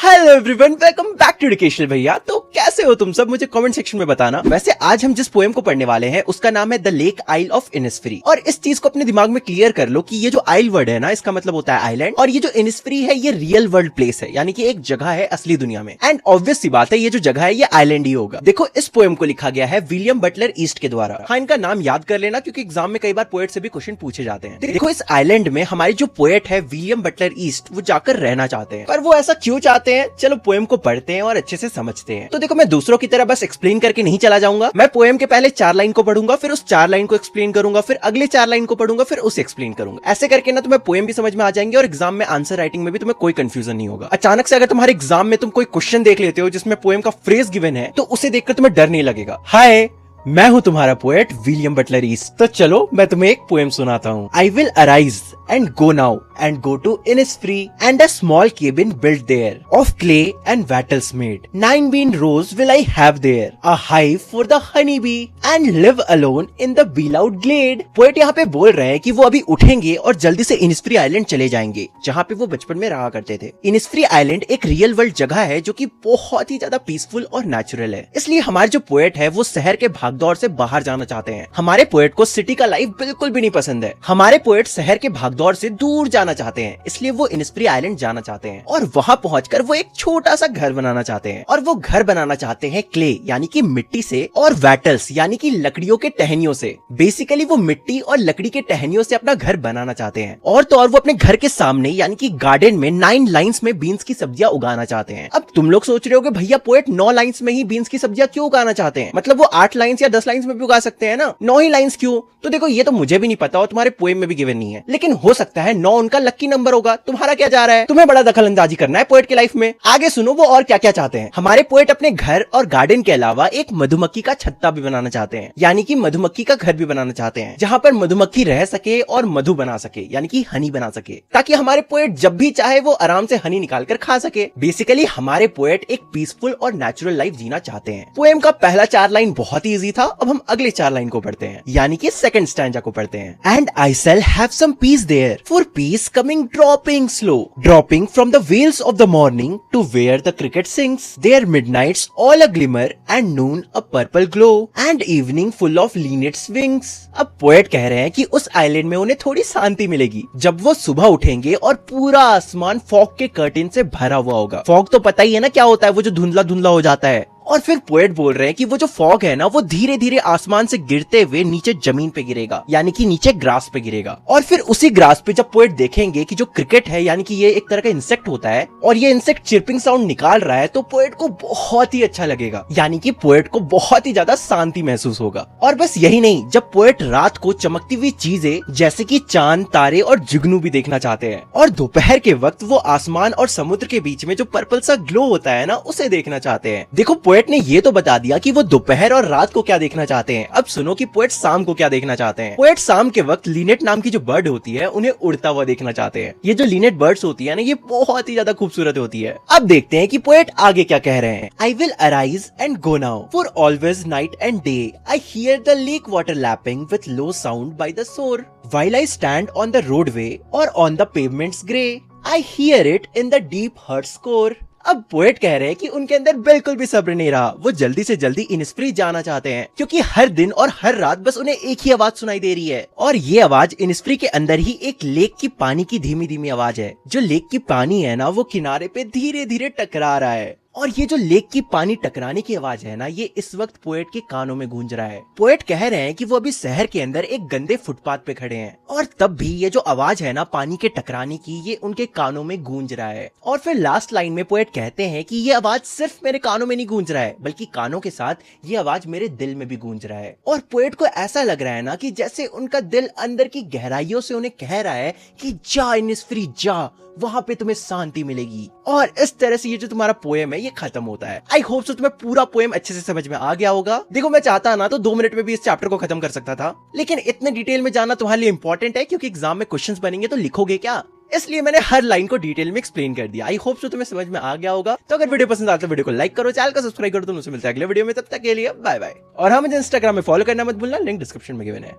Hello everyone, welcome back to educational Bhaiya. तो कैसे हो तुम सब, मुझे कमेंट सेक्शन में बताना। वैसे आज हम जिस पोएम को पढ़ने वाले हैं उसका नाम है the lake isle of Innisfree. और इस चीज को अपने दिमाग में क्लियर कर लो कि ये जो आइल वर्ड है ना, इसका मतलब होता है आइलैंड, और ये जो इनिस्फ्री है ये रियल वर्ल्ड प्लेस है, यानी कि एक जगह है असली दुनिया में। एंड ऑब्वियस सी बात है, ये जो जगह है ये आइलैंड ही होगा। देखो, इस पोएम को लिखा गया है विलियम बटलर ईस्ट के द्वारा। हाँ, इनका नाम याद कर लेना क्योंकि एग्जाम में कई बार पोएट से भी क्वेश्चन पूछे जाते हैं। देखो, इस आइलैंड में हमारे जो पोएट है विलियम बटलर ईस्ट, वो जाकर रहना चाहते हैं। पर वो ऐसा क्यों चाहते हैं, चलो पोएम को पढ़ते हैं और अच्छे से समझते हैं। तो देखो, मैं दूसरों की तरह बस एक्सप्लेन करके नहीं चला जाऊंगा। मैं पोएम के पहले 4 लाइन को पढ़ूंगा, फिर उस 4 लाइन को एक्सप्लेन करूंगा, फिर अगले 4 लाइन को पढ़ूंगा, फिर उसे एक्सप्लेन करूंगा। ऐसे करके ना तुम्हें पोएम भी समझ में आ जाएंगे और एग्जाम में आंसर राइटिंग में भी तुम्हें कोई कंफ्यूजन नहीं होगा। अचानक से अगर तुम्हारे एग्जाम में तुम कोई क्वेश्चन देख लेते हो जिसमें पोएम का फ्रेज गिवन है, तो उसे देखकर तुम्हें डर नहीं लगेगा। हाय, मैं हूं तुम्हारा पोएट विलियम बटलर ईस्ट। तो चलो मैं तुम्हें एक पोएम सुनाता हूँ। I will arise and go now and go to Innisfree and a small cabin built there of clay and wattles made. 9 bean rows will I have there, a hive for the honeybee and live alone in the beloved glade. Poet यहाँ पे बोल रहे हैं कि वो अभी उठेंगे और जल्दी से इनिस्फ्री आइलैंड चले जाएंगे, जहाँ पे वो बचपन में रहा करते थे। इनिस्फ्री आइलैंड एक रियल वर्ल्ड जगह है जो कि बहुत ही ज्यादा पीसफुल और नेचुरल है। इसलिए हमारे जो पोएट है वो शहर के भागदौड़ से बाहर जाना चाहते हैं। हमारे पोएट को सिटी का लाइफ बिल्कुल भी नहीं पसंद है। हमारे पोएट शहर के भागदौड़ से दूर जाना चाहते हैं, इसलिए वो इनिस्फ्री आइलैंड जाना चाहते हैं और वहां पहुंचकर वो एक छोटा सा घर बनाना चाहते हैं। और वो घर बनाना चाहते हैं क्ले यानी कि मिट्टी से और वैटल्स यानी कि लकड़ियों के टहनियों से। बेसिकली वो मिट्टी और लकड़ी के टहनियों से अपना घर बनाना चाहते हैं। और तो और वो अपने घर के सामने यानी कि गार्डन में 9 लाइन्स में बीन्स की सब्जियां उगाना चाहते हैं। अब तुम लोग सोच रहे हो कि भैया पोएट 9 लाइन्स में ही बीन्स की सब्जियां क्यों उगाना चाहते हैं, मतलब वो 8 लाइन्स या 10 लाइन्स में भी उगा सकते हैं ना, 9 ही लाइन्स क्यों? तो देखो, ये तो मुझे भी नहीं पता और तुम्हारे पोएम में भी गिवन नहीं है, लेकिन हो सकता है 9 उनका लकी नंबर होगा। तुम्हारा क्या जा रहा है, तुम्हें बड़ा दखल अंदाजी करना है पोएट की लाइफ में। आगे सुनो वो और क्या क्या चाहते हैं। हमारे पोएट अपने घर और गार्डन के अलावा एक मधुमक्खी का छत्ता भी बनाना चाहते हैं, यानी कि मधुमक्खी का घर भी बनाना चाहते हैं, जहां पर मधुमक्खी रह सके और मधु बना सके, यानी कि हनी बना सके, ताकि हमारे पोएट जब भी चाहे वो आराम से हनी निकाल कर खा सके। बेसिकली हमारे पोएट एक पीसफुल और नेचुरल लाइफ जीना चाहते हैं। पोएम का पहला 4 लाइन बहुत ही इजी था। अब हम अगले 4 लाइन को पढ़ते हैं, यानी कि सेकंड स्टैंजा को पढ़ते हैं। And I shall have some peace there, for peace coming dropping slow, dropping from the veils of the morning to where the cricket sings, their midnights all a glimmer and noon a purple glow and evening full of linnets wings. अब poet कह रहे हैं कि उस island में उन्हें थोड़ी शांति मिलेगी जब वो सुबह उठेंगे और पूरा आसमान फॉग के कर्टेन से भरा हुआ होगा। फॉग तो पता ही है ना क्या होता है, वो जो धुंधला धुंधला हो जाता है। और फिर पोएट बोल रहे हैं कि वो जो फॉग है ना, वो धीरे धीरे आसमान से गिरते हुए नीचे जमीन पे गिरेगा, यानी कि नीचे ग्रास पे गिरेगा। और फिर उसी ग्रास पे जब पोएट देखेंगे कि जो क्रिकेट है, यानी कि ये एक तरह का इंसेक्ट होता है, और ये इंसेक्ट चिरपिंग साउंड निकाल रहा है, तो पोएट को बहुत ही अच्छा लगेगा, यानी कि पोएट को बहुत ही ज्यादा शांति महसूस होगा। और बस यही नहीं, जब पोएट रात को चमकती हुई चीजें जैसे कि चांद, तारे और जुगनू भी देखना चाहते हैं, और दोपहर के वक्त वो आसमान और समुद्र के बीच में जो पर्पल सा ग्लो होता है ना, उसे देखना चाहते हैं। देखो, पोएट ने ये तो बता दिया कि वो दोपहर और रात को क्या देखना चाहते हैं। अब सुनो कि पोएट शाम को क्या देखना चाहते हैं। पोएट शाम के वक्त लिनेट नाम की जो बर्ड होती है उन्हें उड़ता हुआ देखना चाहते हैं। ये जो लिनेट बर्ड्स होती है ना, ये बहुत ही ज्यादा खूबसूरत होती है। अब देखते हैं कि पोएट आगे क्या कह रहे हैं। I will arise and go now, for always night and day I hear the lake water lapping with low sound by the shore, while I stand on the roadway or on the pavement's grey, I hear it in the deep heart score. अब poet कह रहे हैं कि उनके अंदर बिल्कुल भी सब्र नहीं रहा, वो जल्दी से जल्दी इनिस्फ्री जाना चाहते हैं, क्योंकि हर दिन और हर रात बस उन्हें एक ही आवाज सुनाई दे रही है, और ये आवाज इनिस्फ्री के अंदर ही एक लेक की पानी की धीमी धीमी आवाज है। जो लेक की पानी है ना, वो किनारे पे धीरे धीरे टकरा रहा है, और ये जो लेक की पानी टकराने की आवाज है ना, ये इस वक्त पोएट के कानों में गूंज रहा है। पोएट कह रहे हैं कि वो अभी शहर के अंदर एक गंदे फुटपाथ पे खड़े हैं, और तब भी ये जो आवाज है ना पानी के टकराने की, ये उनके कानों में गूंज रहा है। और फिर लास्ट लाइन में पोएट कहते हैं कि ये आवाज सिर्फ मेरे कानों में नहीं गूंज रहा है, बल्कि कानों के साथ ये आवाज मेरे दिल में भी गूंज रहा है। और पोएट को ऐसा लग रहा है ना कि जैसे उनका दिल अंदर की गहराइयों से उन्हें कह रहा है कि जा इनिस्फ्री जा, वहां पे तुम्हें शांति मिलेगी। और इस तरह से ये जो तुम्हारा पोएम है ये खत्म होता है। आई होप सो तुम्हें पूरा पोएम अच्छे से समझ में आ गया होगा। देखो, मैं चाहता ना तो 2 मिनट में भी इस चैप्टर को खत्म कर सकता था, लेकिन इतने डिटेल में जाना तुम्हारे लिए इंपॉर्टेंट है, क्योंकि एग्जाम में क्वेश्चंस बनेंगे तो लिखोगे क्या, इसलिए मैंने हर लाइन को डिटेल में एक्सप्लेन कर दिया। आई होप सो तुम्हें समझ में आ गया होगा। तो अगर वीडियो पसंद आता है वीडियो को लाइक करो, चैनल को सब्सक्राइब करो। तो मुझसे मिलता है अगले वीडियो में, तब तक के लिए बाय बाय। और हाँ, मुझे इंस्टाग्राम में फॉलो करना मत भूलना, लिंक डिस्क्रिप्शन में गिवन है।